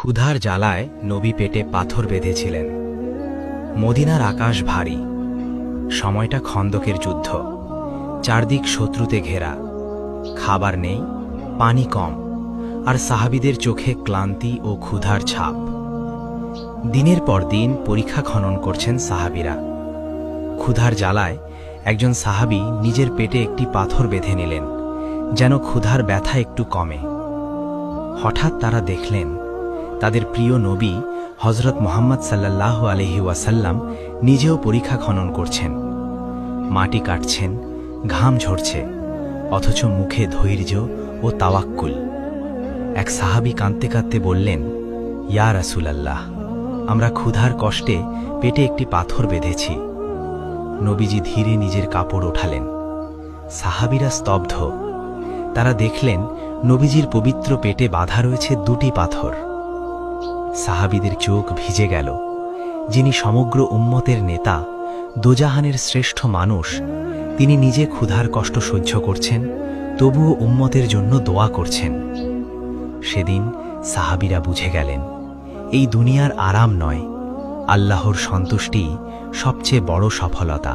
ক্ষুধার জ্বালায় নবী পেটে পাথর বেঁধেছিলেন। মদিনার আকাশ ভারী, সময়টা খন্দকের যুদ্ধ, চারদিক শত্রুতে ঘেরা, খাবার নেই, পানি কম, আর সাহাবীদের চোখে ক্লান্তি ও ক্ষুধার ছাপ। দিনের পর দিন পরীক্ষা খনন করছেন সাহাবীরা। ক্ষুধার জ্বালায় একজন সাহাবী নিজের পেটে একটি পাথর বেঁধে নিলেন, যেন ক্ষুধার ব্যথা একটু কমে। হঠাৎ তারা দেখলেন তাদের প্রিয় নবী হযরত মুহাম্মদ সাল্লাল্লাহু আলাইহি ওয়াসাল্লাম নিজেও পরীক্ষা খনন করছেন। মাটি কাটছেন, ঘাম ঝরছে, অথচ মুখে ধৈর্য ও তাওয়াক্কুল। এক সাহাবী কাঁদতে কাঁদতে বললেন, ইয়া রাসূলাল্লাহ, আমরা ক্ষুধার কষ্টে পেটে একটি পাথর বেঁধেছি। নবীজি ধীরে নিজের কাপড় ওঠালেন। সাহাবীরা স্তব্ধ। তারা দেখলেন নবীজির পবিত্র পেটে বাঁধা রয়েছে দুটি পাথর। সাহাবীদের চোখ ভিজে গেল। যিনি সমগ্র উম্মতের নেতা, দোজাহানের শ্রেষ্ঠ মানুষ, তিনি নিজে ক্ষুধার কষ্ট সহ্য করছেন, তবুও উম্মতের জন্য দোয়া করছেন। সেদিন সাহাবীরা বুঝে গেলেন, এই দুনিয়ার আরাম নয়, আল্লাহর সন্তুষ্টিই সবচেয়ে বড় সফলতা।